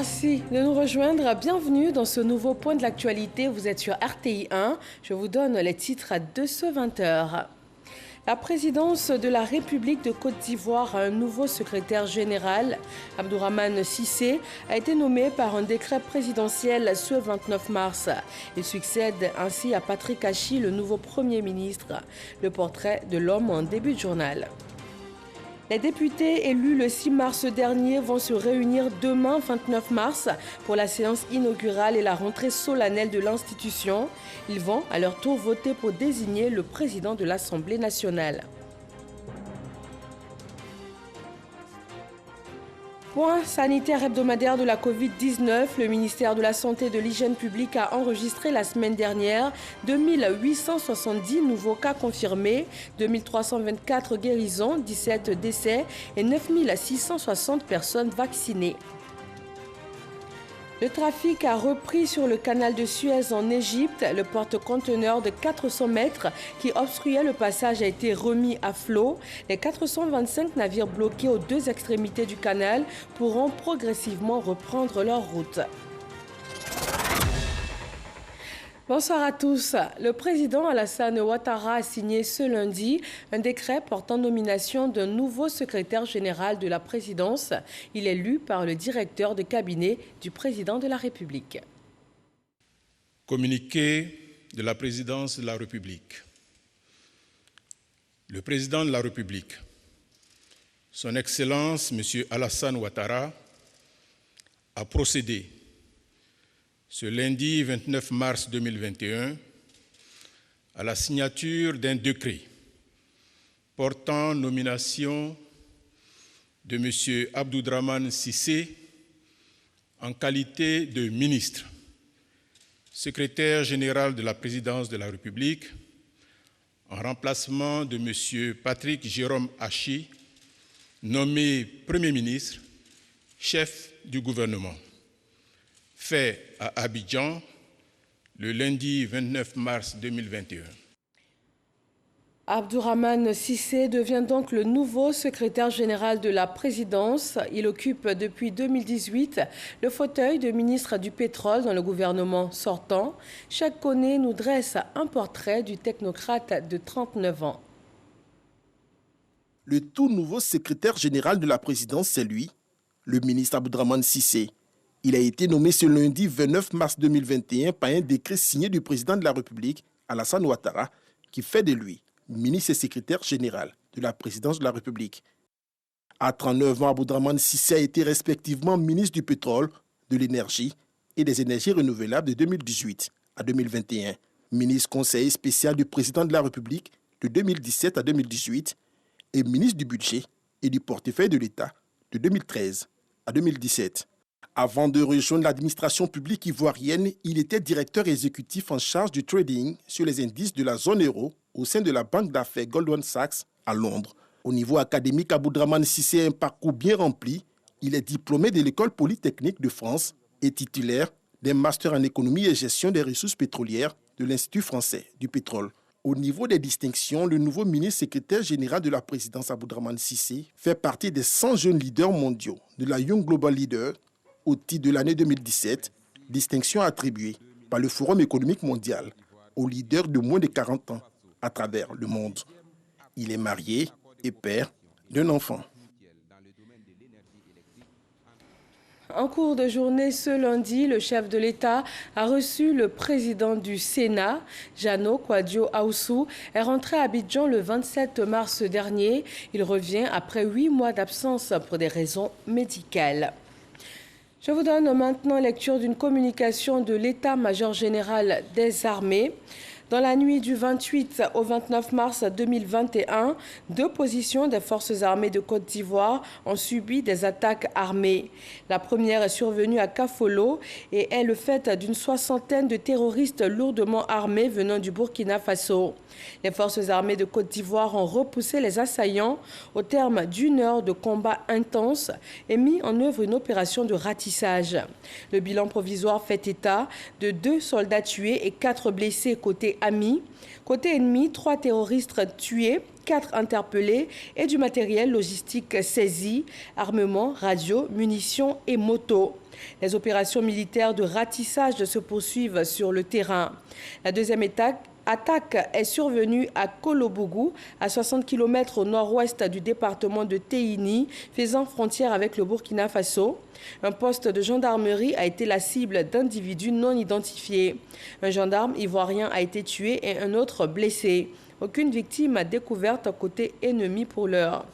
Merci de nous rejoindre. Bienvenue dans ce nouveau point de l'actualité. Vous êtes sur RTI 1. Je vous donne les titres de ce 20h. La présidence de la République de Côte d'Ivoire a un nouveau secrétaire général. Abdourahmane Cissé a été nommé par un décret présidentiel ce 29 mars. Il succède ainsi à Patrick Achi, le nouveau Premier ministre. Le portrait de l'homme en début de journal. Les députés élus le 6 mars dernier vont se réunir demain, 29 mars, pour la séance inaugurale et la rentrée solennelle de l'institution. Ils vont à leur tour voter pour désigner le président de l'Assemblée nationale. Point sanitaire hebdomadaire de la Covid-19, le ministère de la Santé et de l'Hygiène publique a enregistré la semaine dernière 2870 nouveaux cas confirmés, 2324 guérisons, 17 décès et 9660 personnes vaccinées. Le trafic a repris sur le canal de Suez en Égypte. Le porte-conteneur de 400 mètres qui obstruait le passage a été remis à flot. Les 425 navires bloqués aux deux extrémités du canal pourront progressivement reprendre leur route. Bonsoir à tous. Le président Alassane Ouattara a signé ce lundi un décret portant nomination d'un nouveau secrétaire général de la présidence. Il est élu par le directeur de cabinet du président de la République. Communiqué de la présidence de la République. Le président de la République, son Excellence M. Alassane Ouattara, a procédé ce lundi 29 mars 2021, à la signature d'un décret portant nomination de M. Abdourahmane Cissé en qualité de ministre, secrétaire général de la présidence de la République, en remplacement de M. Patrick Jérôme Achi, nommé Premier ministre, chef du gouvernement. Fait à Abidjan le lundi 29 mars 2021. Abdourahmane Cissé devient donc le nouveau secrétaire général de la présidence. Il occupe depuis 2018 le fauteuil de ministre du pétrole dans le gouvernement sortant. Cheikh Koné nous dresse un portrait du technocrate de 39 ans. Le tout nouveau secrétaire général de la présidence, c'est lui, le ministre Abdourahmane Cissé. Il a été nommé ce lundi 29 mars 2021 par un décret signé du président de la République, Alassane Ouattara, qui fait de lui ministre et secrétaire général de la présidence de la République. À 39 ans, Abdourahmane Cissé a été respectivement ministre du pétrole, de l'énergie et des énergies renouvelables de 2018 à 2021, ministre conseiller spécial du président de la République de 2017 à 2018 et ministre du budget et du portefeuille de l'État de 2013 à 2017. Avant de rejoindre l'administration publique ivoirienne, il était directeur exécutif en charge du trading sur les indices de la zone euro au sein de la banque d'affaires Goldman Sachs à Londres. Au niveau académique, Abdourahmane Cissé a un parcours bien rempli. Il est diplômé de l'École polytechnique de France et titulaire d'un master en économie et gestion des ressources pétrolières de l'Institut français du pétrole. Au niveau des distinctions, le nouveau ministre secrétaire général de la présidence Abdourahmane Cissé fait partie des 100 jeunes leaders mondiaux de la Young Global Leader au titre de l'année 2017, distinction attribuée par le Forum économique mondial aux leaders de moins de 40 ans à travers le monde. Il est marié et père d'un enfant. En cours de journée ce lundi, le chef de l'État a reçu le président du Sénat, Jano Kouadio Aoussou, est rentré à Abidjan le 27 mars dernier. Il revient après 8 mois d'absence pour des raisons médicales. Je vous donne maintenant lecture d'une communication de l'état-major général des armées. Dans la nuit du 28 au 29 mars 2021, 2 positions des forces armées de Côte d'Ivoire ont subi des attaques armées. La première est survenue à Kafolo et est le fait d'une 60aine de terroristes lourdement armés venant du Burkina Faso. Les forces armées de Côte d'Ivoire ont repoussé les assaillants au terme d'1 heure de combat intense et mis en œuvre une opération de ratissage. Le bilan provisoire fait état de 2 soldats tués et 4 blessés côté amis. Côté ennemi, 3 terroristes tués, 4 interpellés et du matériel logistique saisi, armement, radio, munitions et motos. Les opérations militaires de ratissage se poursuivent sur le terrain. La deuxième attaque est survenue à Kolobougou, à 60 km au nord-ouest du département de Téini, faisant frontière avec le Burkina Faso. Un poste de gendarmerie a été la cible d'individus non identifiés. Un gendarme ivoirien a été tué et un autre blessé. Aucune victime découverte côté ennemi pour l'heure.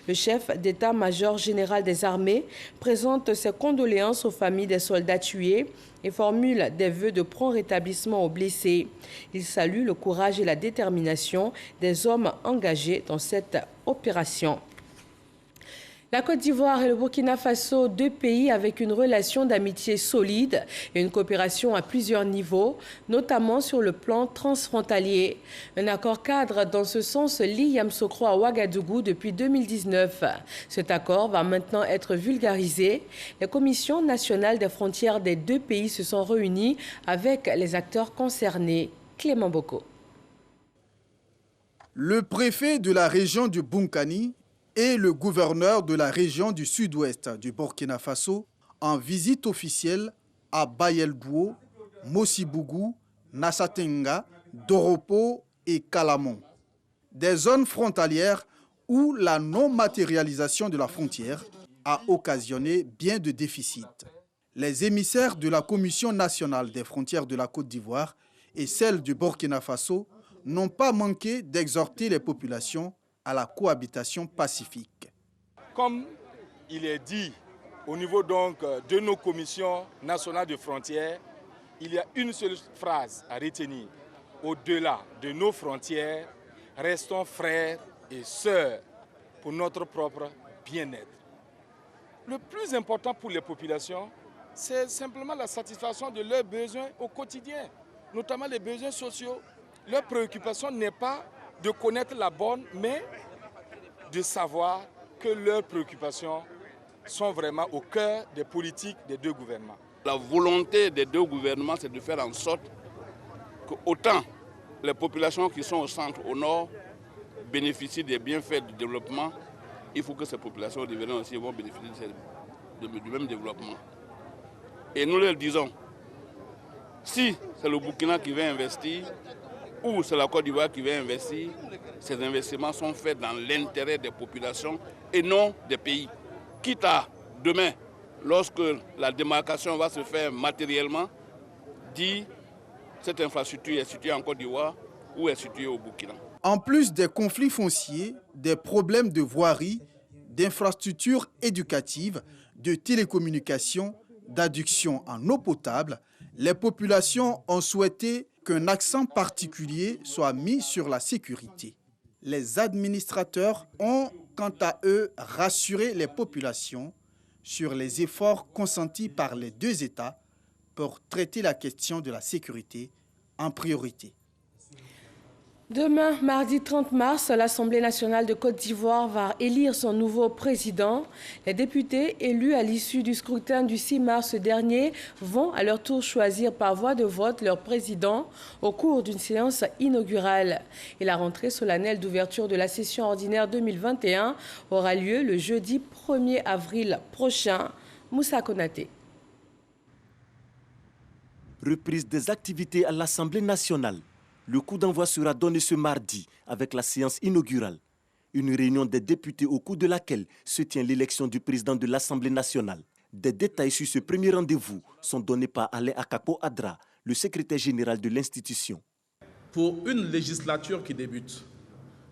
Le chef d'état-major général des armées présente ses condoléances aux familles des soldats tués et formule des vœux de prompt rétablissement aux blessés. Il salue le courage et la détermination des hommes engagés dans cette opération. La Côte d'Ivoire et le Burkina Faso, 2 pays avec une relation d'amitié solide et une coopération à plusieurs niveaux, notamment sur le plan transfrontalier. Un accord cadre dans ce sens lie Yamoussoukro à Ouagadougou depuis 2019. Cet accord va maintenant être vulgarisé. Les commissions nationales des frontières des 2 pays se sont réunies avec les acteurs concernés. Clément Boko. Le préfet de la région du Bunkani et le gouverneur de la région du sud-ouest du Burkina Faso en visite officielle à Bayeldouo, Mossibougou, Nassatenga, Doropo et Kalamon. Des zones frontalières où la non-matérialisation de la frontière a occasionné bien de déficits. Les émissaires de la Commission nationale des frontières de la Côte d'Ivoire et celle du Burkina Faso n'ont pas manqué d'exhorter les populations à la cohabitation pacifique. Comme il est dit au niveau donc de nos commissions nationales de frontières, il y a une seule phrase à retenir. Au-delà de nos frontières, restons frères et sœurs pour notre propre bien-être. Le plus important pour les populations, c'est simplement la satisfaction de leurs besoins au quotidien, notamment les besoins sociaux. Leur préoccupation n'est pas de connaître la bonne, mais de savoir que leurs préoccupations sont vraiment au cœur des politiques des 2 gouvernements. La volonté des 2 gouvernements, c'est de faire en sorte que autant les populations qui sont au centre, au nord, bénéficient des bienfaits du développement, il faut que ces populations reviennent aussi vont bénéficier du même développement. Et nous leur disons, si c'est le Burkina qui va investir, ou c'est la Côte d'Ivoire qui va investir, ces investissements sont faits dans l'intérêt des populations et non des pays. Quitte à demain, lorsque la démarcation va se faire matériellement, dire cette infrastructure est située en Côte d'Ivoire ou est située au Burkina. En plus des conflits fonciers, des problèmes de voirie, d'infrastructures éducatives, de télécommunications, d'adduction en eau potable, les populations ont souhaité qu'un accent particulier soit mis sur la sécurité. Les administrateurs ont, quant à eux, rassuré les populations sur les efforts consentis par les 2 États pour traiter la question de la sécurité en priorité. Demain, mardi 30 mars, l'Assemblée nationale de Côte d'Ivoire va élire son nouveau président. Les députés élus à l'issue du scrutin du 6 mars dernier vont à leur tour choisir par voie de vote leur président au cours d'une séance inaugurale. Et la rentrée solennelle d'ouverture de la session ordinaire 2021 aura lieu le jeudi 1er avril prochain. Moussa Konaté. Reprise des activités à l'Assemblée nationale. Le coup d'envoi sera donné ce mardi avec la séance inaugurale. Une réunion des députés au cours de laquelle se tient l'élection du président de l'Assemblée nationale. Des détails sur ce premier rendez-vous sont donnés par Alain Akapo Adra, le secrétaire général de l'institution. Pour une législature qui débute,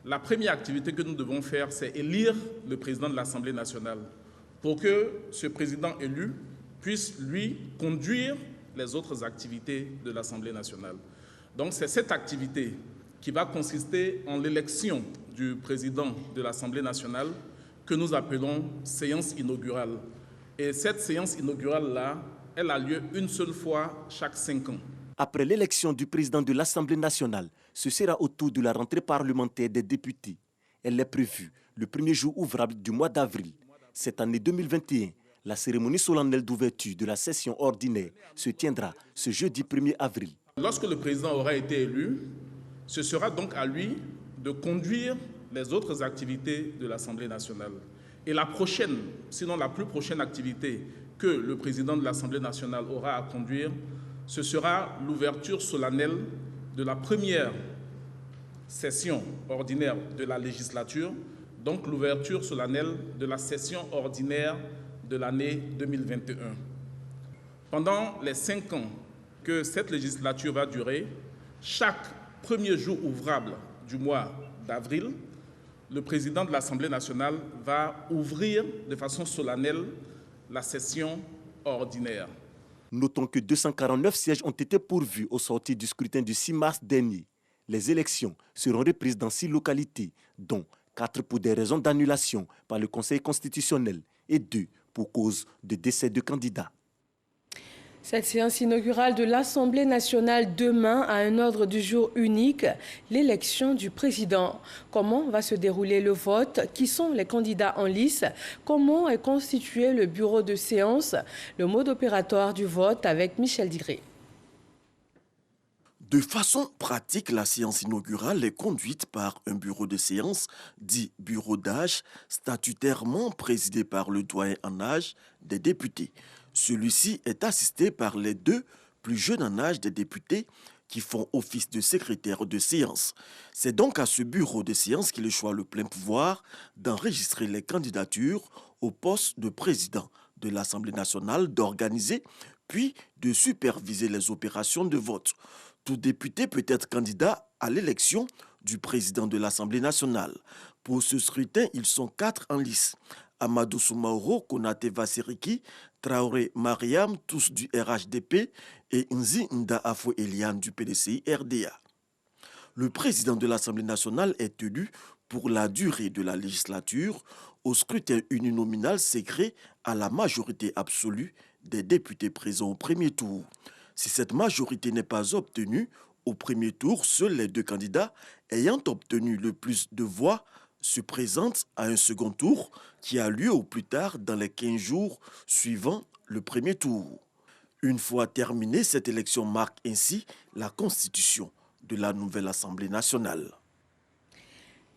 la première activité que nous devons faire, c'est élire le président de l'Assemblée nationale pour que ce président élu puisse, lui, conduire les autres activités de l'Assemblée nationale. Donc c'est cette activité qui va consister en l'élection du président de l'Assemblée nationale que nous appelons séance inaugurale. Et cette séance inaugurale-là, elle a lieu une seule fois chaque 5 ans. Après l'élection du président de l'Assemblée nationale, ce sera au tour de la rentrée parlementaire des députés. Elle est prévue le premier jour ouvrable du mois d'avril. Cette année 2021, la cérémonie solennelle d'ouverture de la session ordinaire se tiendra ce jeudi 1er avril. Lorsque le président aura été élu, ce sera donc à lui de conduire les autres activités de l'Assemblée nationale. Et la prochaine, sinon la plus prochaine activité que le président de l'Assemblée nationale aura à conduire, ce sera l'ouverture solennelle de la première session ordinaire de la législature, donc l'ouverture solennelle de la session ordinaire de l'année 2021. Pendant les 5 ans que cette législature va durer, chaque premier jour ouvrable du mois d'avril, le président de l'Assemblée nationale va ouvrir de façon solennelle la session ordinaire. Notons que 249 sièges ont été pourvus au sortir du scrutin du 6 mars dernier. Les élections seront reprises dans 6 localités, dont 4 pour des raisons d'annulation par le Conseil constitutionnel et 2 pour cause de décès de candidats. Cette séance inaugurale de l'Assemblée nationale demain a un ordre du jour unique, l'élection du président. Comment va se dérouler le vote? Qui sont les candidats en lice? Comment est constitué le bureau de séance? Le mode opératoire du vote avec Michel Digré. De façon pratique, la séance inaugurale est conduite par un bureau de séance, dit bureau d'âge, statutairement présidé par le doyen en âge des députés. Celui-ci est assisté par les 2 plus jeunes en âge des députés qui font office de secrétaire de séance. C'est donc à ce bureau de séance qu'il échoit le plein pouvoir d'enregistrer les candidatures au poste de président de l'Assemblée nationale, d'organiser puis de superviser les opérations de vote. Tout député peut être candidat à l'élection du président de l'Assemblée nationale. Pour ce scrutin, ils sont 4 en lice. Amadou Soumaoro, Konaté Vassiriki, Traoré Mariam, tous du RHDP, et Nzi Nda Afo Eliane du PDCI RDA. Le président de l'Assemblée nationale est élu pour la durée de la législature au scrutin uninominal secret à la majorité absolue des députés présents au premier tour. Si cette majorité n'est pas obtenue, au premier tour, seuls les 2 candidats ayant obtenu le plus de voix se présentent à un second tour qui a lieu au plus tard dans les 15 jours suivant le premier tour. Une fois terminée, cette élection marque ainsi la constitution de la nouvelle Assemblée nationale.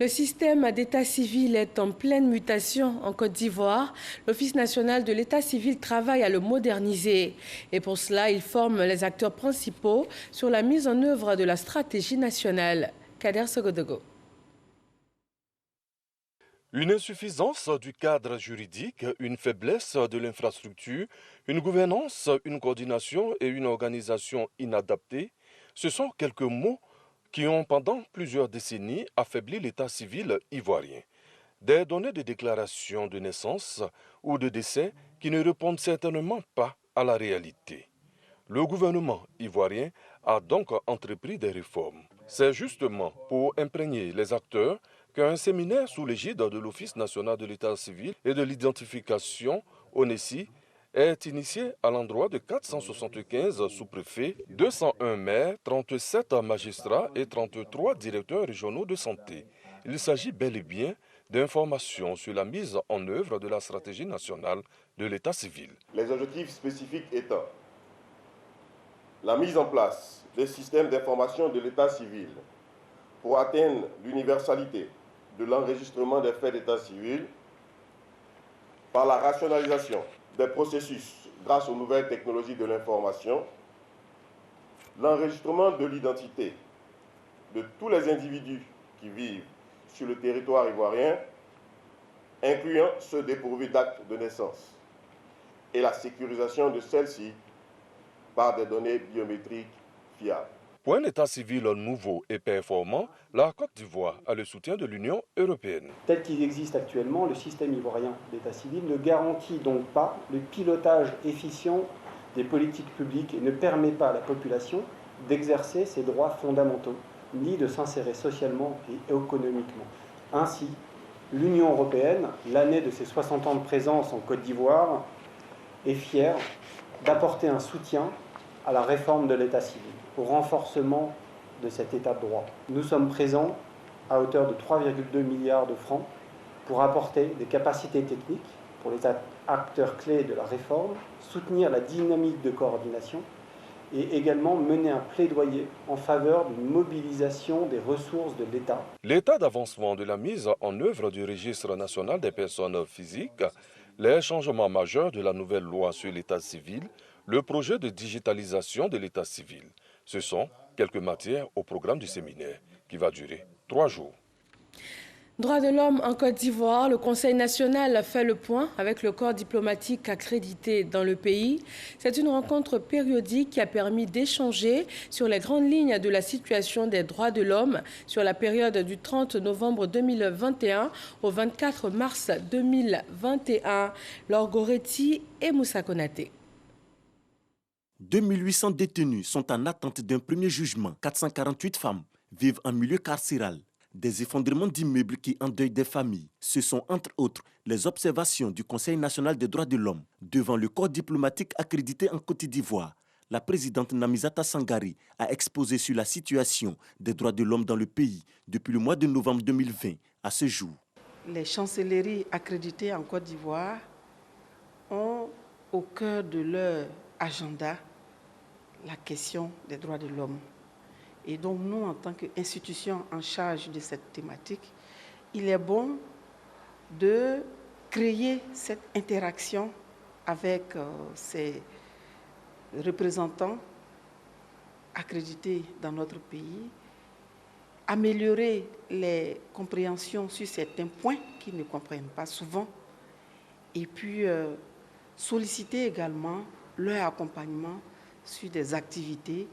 Le système d'état civil est en pleine mutation en Côte d'Ivoire. L'Office national de l'état civil travaille à le moderniser. Et pour cela, il forme les acteurs principaux sur la mise en œuvre de la stratégie nationale. Kader Sogodogo. Une insuffisance du cadre juridique, une faiblesse de l'infrastructure, une gouvernance, une coordination et une organisation inadaptée, ce sont quelques mots qui ont pendant plusieurs décennies affaibli l'état civil ivoirien. Des données de déclaration de naissance ou de décès qui ne répondent certainement pas à la réalité. Le gouvernement ivoirien a donc entrepris des réformes. C'est justement pour imprégner les acteurs qu'un séminaire sous l'égide de l'Office national de l'état civil et de l'identification, ONESI, est initié à l'endroit de 475 sous-préfets, 201 maires, 37 magistrats et 33 directeurs régionaux de santé. Il s'agit bel et bien d'informations sur la mise en œuvre de la stratégie nationale de l'état civil. Les objectifs spécifiques étant la mise en place des systèmes d'information de l'état civil pour atteindre l'universalité de l'enregistrement des faits d'état civil par la rationalisation des processus grâce aux nouvelles technologies de l'information, l'enregistrement de l'identité de tous les individus qui vivent sur le territoire ivoirien, incluant ceux dépourvus d'actes de naissance, et la sécurisation de celles-ci par des données biométriques fiables. Pour un état civil nouveau et performant, la Côte d'Ivoire a le soutien de l'Union européenne. Tel qu'il existe actuellement, le système ivoirien d'état civil ne garantit donc pas le pilotage efficient des politiques publiques et ne permet pas à la population d'exercer ses droits fondamentaux, ni de s'insérer socialement et économiquement. Ainsi, l'Union européenne, l'année de ses 60 ans de présence en Côte d'Ivoire, est fière d'apporter un soutien à la réforme de l'état civil, au renforcement de cet état de droit. Nous sommes présents à hauteur de 3,2 milliards de francs pour apporter des capacités techniques pour les acteurs clés de la réforme, soutenir la dynamique de coordination et également mener un plaidoyer en faveur d'une mobilisation des ressources de l'État. L'état d'avancement de la mise en œuvre du registre national des personnes physiques, les changements majeurs de la nouvelle loi sur l'état civil, le projet de digitalisation de l'état civil. Ce sont quelques matières au programme du séminaire qui va durer 3 jours. Droits de l'homme en Côte d'Ivoire, le Conseil national fait le point avec le corps diplomatique accrédité dans le pays. C'est une rencontre périodique qui a permis d'échanger sur les grandes lignes de la situation des droits de l'homme sur la période du 30 novembre 2021 au 24 mars 2021. Laure Goretti et Moussa Konaté. 2800 détenus sont en attente d'un premier jugement. 448 femmes vivent en milieu carcéral. Des effondrements d'immeubles qui endeuillent des familles. Ce sont entre autres les observations du Conseil national des droits de l'homme devant le corps diplomatique accrédité en Côte d'Ivoire. La présidente Namizata Sangari a exposé sur la situation des droits de l'homme dans le pays depuis le mois de novembre 2020 à ce jour. Les chancelleries accréditées en Côte d'Ivoire ont au cœur de leur agenda la question des droits de l'homme. Et donc nous, en tant qu'institution en charge de cette thématique, il est bon de créer cette interaction avec ces représentants accrédités dans notre pays, améliorer les compréhensions sur certains points qu'ils ne comprennent pas souvent, et puis solliciter également leur accompagnement sur des activités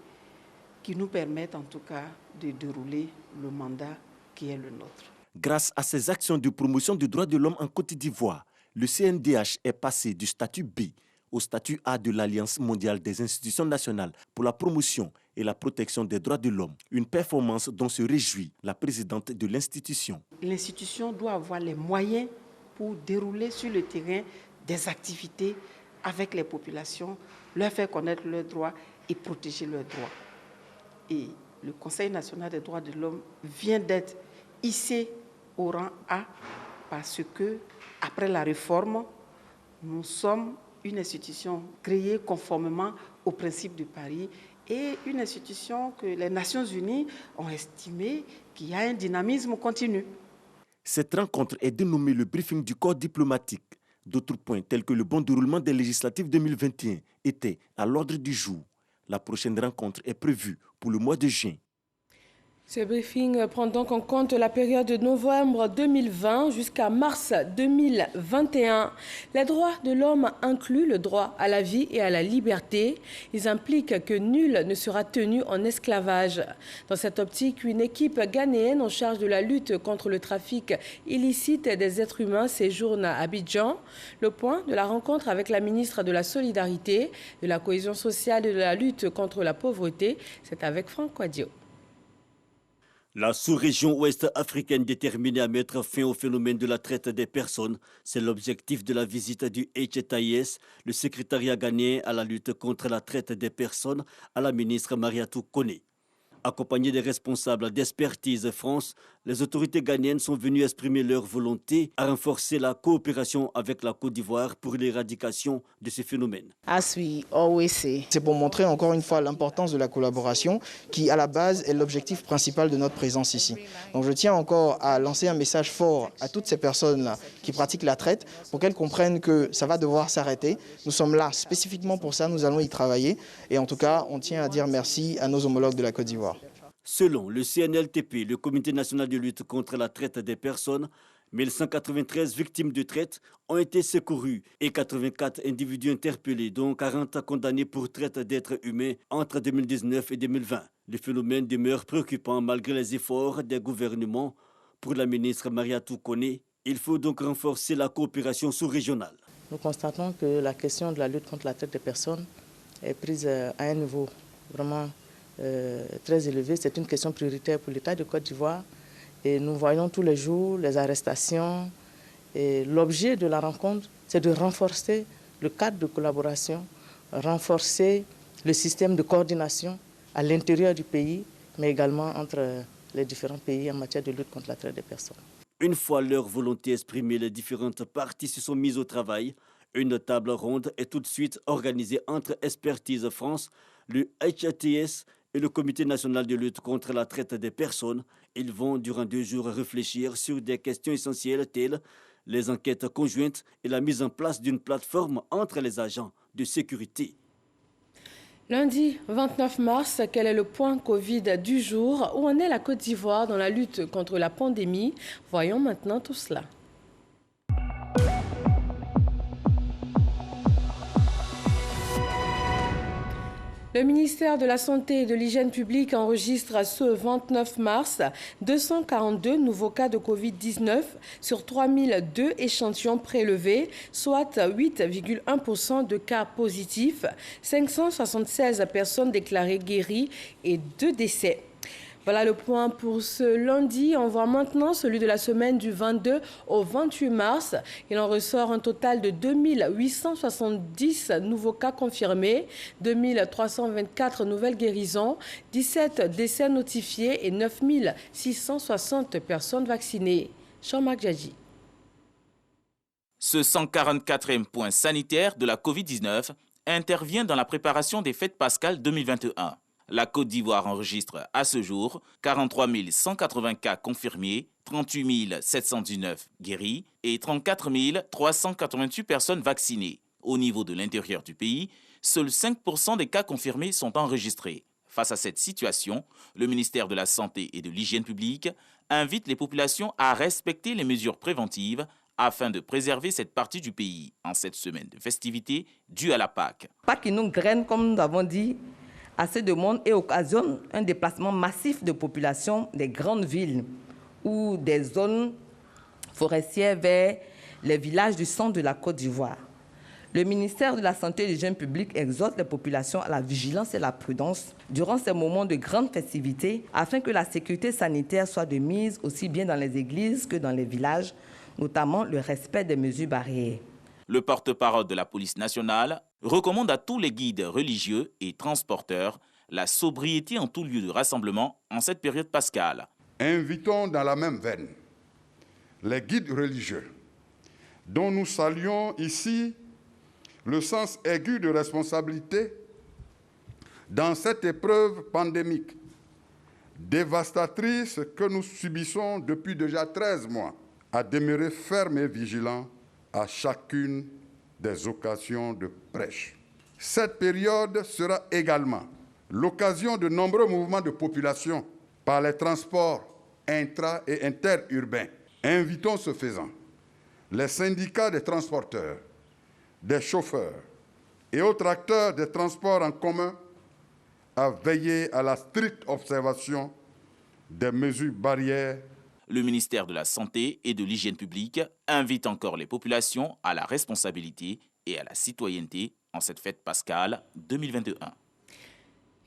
qui nous permettent en tout cas de dérouler le mandat qui est le nôtre. Grâce à ces actions de promotion des droits de l'homme en Côte d'Ivoire, le CNDH est passé du statut B au statut A de l'Alliance mondiale des institutions nationales pour la promotion et la protection des droits de l'homme. Une performance dont se réjouit la présidente de l'institution. L'institution doit avoir les moyens pour dérouler sur le terrain des activités avec les populations, leur faire connaître leurs droits et protéger leurs droits. Et le Conseil national des droits de l'homme vient d'être hissé au rang A parce que, après la réforme, nous sommes une institution créée conformément aux principes de Paris et une institution que les Nations Unies ont estimé qu'il y a un dynamisme continu. Cette rencontre est dénommée le briefing du corps diplomatique. D'autres points, tels que le bon déroulement des législatives 2021, étaient à l'ordre du jour. La prochaine rencontre est prévue pour le mois de juin. Ce briefing prend donc en compte la période de novembre 2020 jusqu'à mars 2021. Les droits de l'homme incluent le droit à la vie et à la liberté. Ils impliquent que nul ne sera tenu en esclavage. Dans cette optique, une équipe ghanéenne en charge de la lutte contre le trafic illicite des êtres humains séjourne à Abidjan. Le point de la rencontre avec la ministre de la Solidarité, de la Cohésion sociale et de la lutte contre la pauvreté, c'est avec Franck Kouadio. La sous-région ouest africaine déterminée à mettre fin au phénomène de la traite des personnes, c'est l'objectif de la visite du HTIS, le secrétariat ghanéen à la lutte contre la traite des personnes, à la ministre Mariatou Koné. Accompagnés des responsables d'Expertise France, les autorités ghanéennes sont venues exprimer leur volonté à renforcer la coopération avec la Côte d'Ivoire pour l'éradication de ce phénomène. C'est pour montrer encore une fois l'importance de la collaboration qui, à la base, est l'objectif principal de notre présence ici. Donc je tiens encore à lancer un message fort à toutes ces personnes-là qui pratiquent la traite pour qu'elles comprennent que ça va devoir s'arrêter. Nous sommes là spécifiquement pour ça, nous allons y travailler. Et en tout cas, on tient à dire merci à nos homologues de la Côte d'Ivoire. Selon le CNLTP, le Comité national de lutte contre la traite des personnes, 1193 victimes de traite ont été secourues et 84 individus interpellés, dont 40 condamnés pour traite d'êtres humains entre 2019 et 2020. Le phénomène demeure préoccupant malgré les efforts des gouvernements. Pour la ministre Mariatou Koné, il faut donc renforcer la coopération sous-régionale. Nous constatons que la question de la lutte contre la traite des personnes est prise à un niveau vraiment très élevé. C'est une question prioritaire pour l'État de Côte d'Ivoire. Et nous voyons tous les jours les arrestations. Et l'objet de la rencontre, c'est de renforcer le cadre de collaboration, renforcer le système de coordination à l'intérieur du pays, mais également entre les différents pays en matière de lutte contre la traite des personnes. Une fois leur volonté exprimée, les différentes parties se sont mises au travail. Une table ronde est tout de suite organisée entre Expertise France, le HATS et le Comité national de lutte contre la traite des personnes. Ils vont durant 2 jours réfléchir sur des questions essentielles telles les enquêtes conjointes et la mise en place d'une plateforme entre les agents de sécurité. Lundi 29 mars, quel est le point Covid du jour? Où en est la Côte d'Ivoire dans la lutte contre la pandémie? Voyons maintenant tout cela. Le ministère de la Santé et de l'Hygiène publique enregistre ce 29 mars 242 nouveaux cas de Covid-19 sur 3002 échantillons prélevés, soit 8,1% de cas positifs, 576 personnes déclarées guéries et 2 décès. Voilà le point pour ce lundi. On voit maintenant celui de la semaine du 22 au 28 mars. Il en ressort un total de 2870 nouveaux cas confirmés, 2324 nouvelles guérisons, 17 décès notifiés et 9660 personnes vaccinées. Jean-Marc Djadji. Ce 144e point sanitaire de la Covid-19 intervient dans la préparation des fêtes pascales 2021. La Côte d'Ivoire enregistre à ce jour 43 180 cas confirmés, 38 719 guéris et 34 388 personnes vaccinées. Au niveau de l'intérieur du pays, seuls 5% des cas confirmés sont enregistrés. Face à cette situation, le ministère de la Santé et de l'Hygiène publique invite les populations à respecter les mesures préventives afin de préserver cette partie du pays en cette semaine de festivités due à la Pâques. Pâques qui nous graine, comme nous avons dit, assez de monde et occasionne un déplacement massif de population des grandes villes ou des zones forestières vers les villages du centre de la Côte d'Ivoire. Le ministère de la Santé et de l'Hygiène publique exhorte les populations à la vigilance et la prudence durant ces moments de grande festivité afin que la sécurité sanitaire soit de mise aussi bien dans les églises que dans les villages, notamment le respect des mesures barrières. Le porte-parole de la police nationale recommande à tous les guides religieux et transporteurs la sobriété en tout lieu de rassemblement en cette période pascale. Invitons dans la même veine les guides religieux, dont nous saluons ici le sens aigu de responsabilité dans cette épreuve pandémique dévastatrice que nous subissons depuis déjà 13 mois, à demeurer fermes et vigilants à chacune des occasions de prêche. Cette période sera également l'occasion de nombreux mouvements de population par les transports intra- et interurbains. Invitons ce faisant les syndicats des transporteurs, des chauffeurs et autres acteurs des transports en commun à veiller à la stricte observation des mesures barrières. Le ministère de la Santé et de l'Hygiène publique invite encore les populations à la responsabilité et à la citoyenneté en cette fête pascale 2021.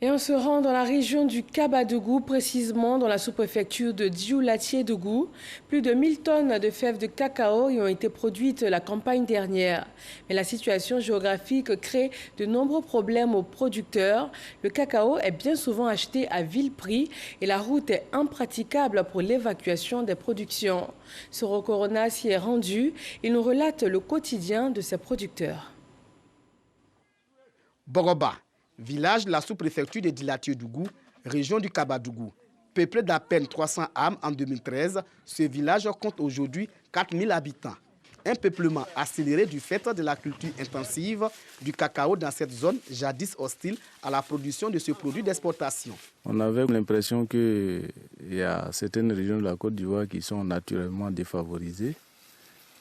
Et on se rend dans la région du Kabadougou, précisément dans la sous-préfecture de Dioulatie-Dougou. Plus de 1000 tonnes de fèves de cacao y ont été produites la campagne dernière. Mais la situation géographique crée de nombreux problèmes aux producteurs. Le cacao est bien souvent acheté à vil prix et la route est impraticable pour l'évacuation des productions. Soro Corona s'y est rendu. Il nous relate le quotidien de ces producteurs. Boroba, village de la sous-préfecture de Dioulatie-Dougou, région du Kabadougou. Peuplé d'à peine 300 âmes en 2013, ce village compte aujourd'hui 4000 habitants. Un peuplement accéléré du fait de la culture intensive du cacao dans cette zone jadis hostile à la production de ce produit d'exportation. On avait l'impression qu'il y a certaines régions de la Côte d'Ivoire qui sont naturellement défavorisées.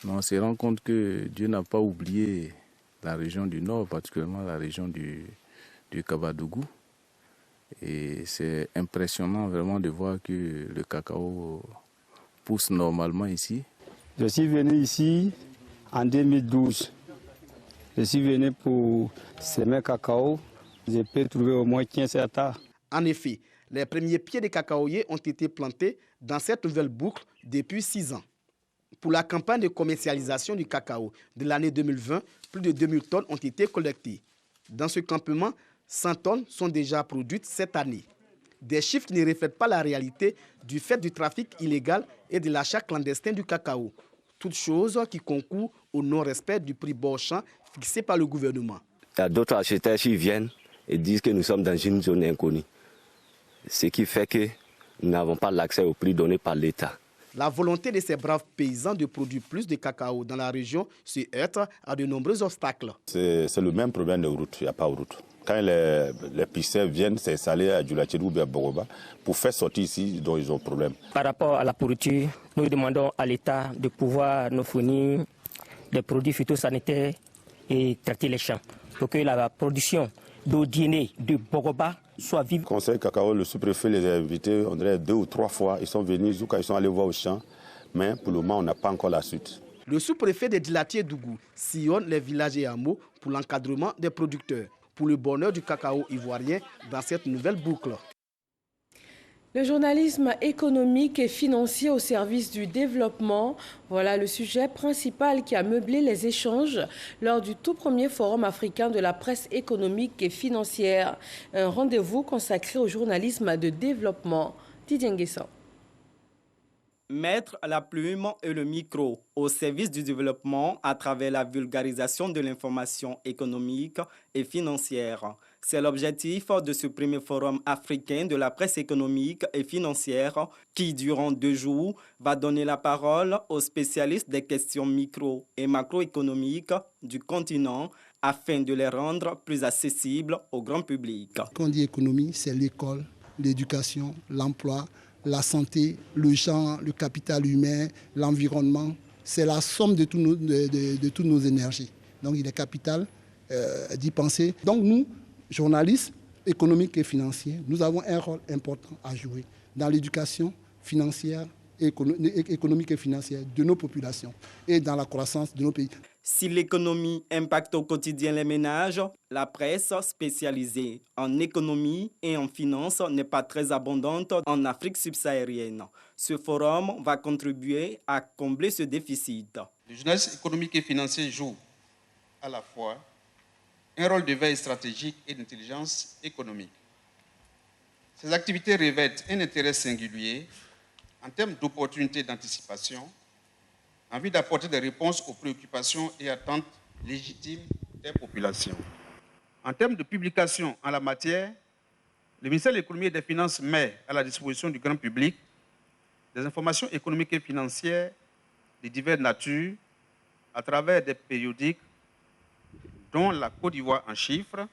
Mais on se rend compte que Dieu n'a pas oublié la région du Nord, particulièrement la région du Kabadougou. Et c'est impressionnant vraiment de voir que le cacao pousse normalement ici. Je suis venu ici en 2012. Je suis venu pour semer cacao. Je peux trouver au moins 15 hectares. En effet, les premiers pieds de cacaoyers ont été plantés dans cette nouvelle boucle depuis 6 ans. Pour la campagne de commercialisation du cacao de l'année 2020, plus de 2000 tonnes ont été collectées. Dans ce campement, 100 tonnes sont déjà produites cette année. Des chiffres qui ne reflètent pas la réalité du fait du trafic illégal et de l'achat clandestin du cacao. Toutes choses qui concourent au non-respect du prix Bourchamp fixé par le gouvernement. Il y a d'autres acheteurs qui viennent et disent que nous sommes dans une zone inconnue. Ce qui fait que nous n'avons pas l'accès au prix donné par l'État. La volonté de ces braves paysans de produire plus de cacao dans la région se heurte à de nombreux obstacles. C'est le même problème de route, il n'y a pas de route. Quand les pisteurs viennent s'installer à Djoulatiérou ou à Bogoba, pour faire sortir ici, donc ils ont problème. Par rapport à la pourriture, nous demandons à l'État de pouvoir nous fournir des produits phytosanitaires et traiter les champs pour que la production d'eau dîner de Bogoba soit vive. Conseil cacao, le sous-préfet les a invités, on dirait 2 ou 3 fois. Ils sont venus, ils sont allés voir au champ, mais pour le moment, on n'a pas encore la suite. Le sous-préfet de Djilatié-Dougou sillonne les villages et hameaux pour l'encadrement des producteurs, pour le bonheur du cacao ivoirien dans cette nouvelle boucle. Le journalisme économique et financier au service du développement, voilà le sujet principal qui a meublé les échanges lors du tout premier forum africain de la presse économique et financière. Un rendez-vous consacré au journalisme de développement. Didier Nguessan. Mettre la plume et le micro au service du développement à travers la vulgarisation de l'information économique et financière. C'est l'objectif de ce premier forum africain de la presse économique et financière qui, durant 2 jours, va donner la parole aux spécialistes des questions micro- et macroéconomiques du continent afin de les rendre plus accessibles au grand public. Quand on dit économie, c'est l'école, l'éducation, l'emploi, la santé, le genre, le capital humain, l'environnement. C'est la somme de toutes nos énergies. Donc il est capital d'y penser. Donc nous, journalistes économiques et financiers, nous avons un rôle important à jouer dans l'éducation financière, économique et financière de nos populations et dans la croissance de nos pays. Si l'économie impacte au quotidien les ménages, la presse spécialisée en économie et en finance n'est pas très abondante en Afrique subsaharienne. Ce forum va contribuer à combler ce déficit. Le journalisme économique et financier joue à la fois un rôle de veille stratégique et d'intelligence économique. Ces activités revêtent un intérêt singulier en termes d'opportunités d'anticipation, en vue d'apporter des réponses aux préoccupations et attentes légitimes des populations. En termes de publication en la matière, le ministère de l'Économie et des Finances met à la disposition du grand public des informations économiques et financières de diverses natures à travers des périodiques dont la Côte d'Ivoire en chiffres,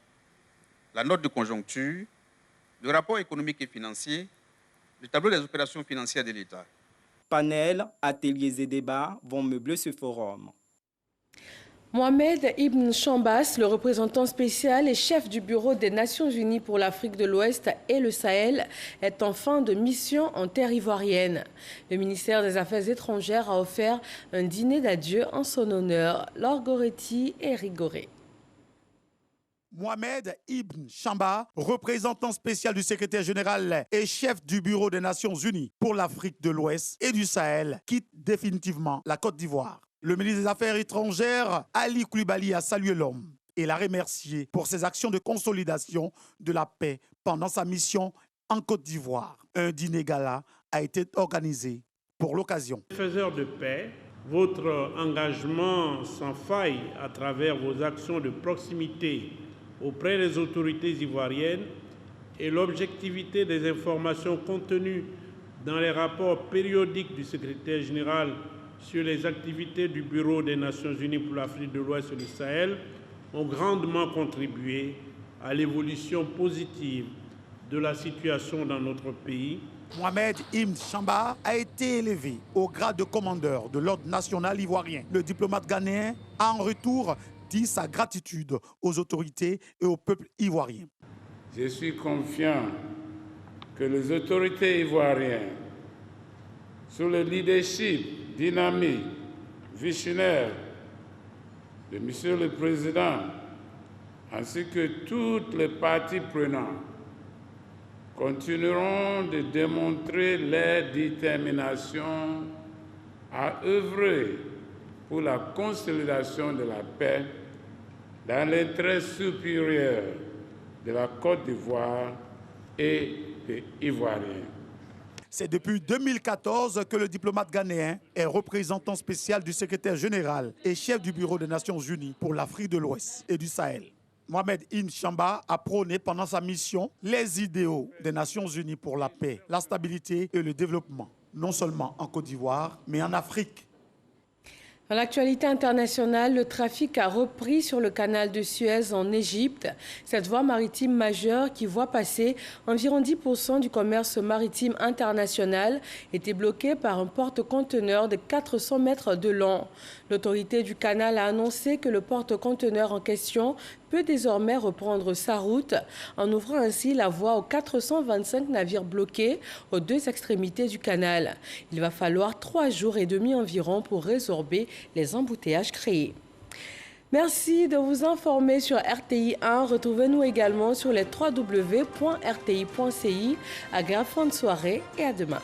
la note de conjoncture, le rapport économique et financier, le tableau des opérations financières de l'État. Panels, ateliers et débats vont meubler ce forum. Mohamed Ibn Chambas, le représentant spécial et chef du bureau des Nations Unies pour l'Afrique de l'Ouest et le Sahel, est en fin de mission en terre ivoirienne. Le ministère des Affaires étrangères a offert un dîner d'adieu en son honneur. Laure Goretti et Rigoré. Mohamed Ibn Chamba, représentant spécial du secrétaire général et chef du bureau des Nations Unies pour l'Afrique de l'Ouest et du Sahel, quitte définitivement la Côte d'Ivoire. Le ministre des Affaires étrangères, Ali Koulibaly, a salué l'homme et l'a remercié pour ses actions de consolidation de la paix pendant sa mission en Côte d'Ivoire. Un dîner gala a été organisé pour l'occasion. Faiseur de paix, votre engagement sans faille à travers vos actions de proximité auprès des autorités ivoiriennes et l'objectivité des informations contenues dans les rapports périodiques du secrétaire général sur les activités du Bureau des Nations Unies pour l'Afrique de l'Ouest et le Sahel ont grandement contribué à l'évolution positive de la situation dans notre pays. Mohamed Ibn Chamba a été élevé au grade de commandeur de l'ordre national ivoirien. Le diplomate ghanéen a en retour dit sa gratitude aux autorités et au peuple ivoirien. Je suis confiant que les autorités ivoiriennes, sous le leadership dynamique, visionnaire de Monsieur le Président, ainsi que toutes les parties prenantes, continueront de démontrer leur détermination à œuvrer pour la consolidation de la paix dans l'intérêt supérieur de la Côte d'Ivoire et des Ivoiriens. C'est depuis 2014 que le diplomate ghanéen est représentant spécial du secrétaire général et chef du bureau des Nations Unies pour l'Afrique de l'Ouest et du Sahel. Mohamed Ibn Chamba a prôné pendant sa mission les idéaux des Nations Unies pour la paix, la stabilité et le développement, non seulement en Côte d'Ivoire, mais en Afrique. Dans l'actualité internationale, le trafic a repris sur le canal de Suez en Égypte. Cette voie maritime majeure qui voit passer environ 10% du commerce maritime international était bloquée par un porte-conteneurs de 400 mètres de long. L'autorité du canal a annoncé que le porte-conteneurs en question peut désormais reprendre sa route en ouvrant ainsi la voie aux 425 navires bloqués aux deux extrémités du canal. Il va falloir 3 jours et demi environ pour résorber les embouteillages créés. Merci de vous informer sur RTI 1. Retrouvez-nous également sur les www.rti.ci. Agréable fin de soirée et à demain.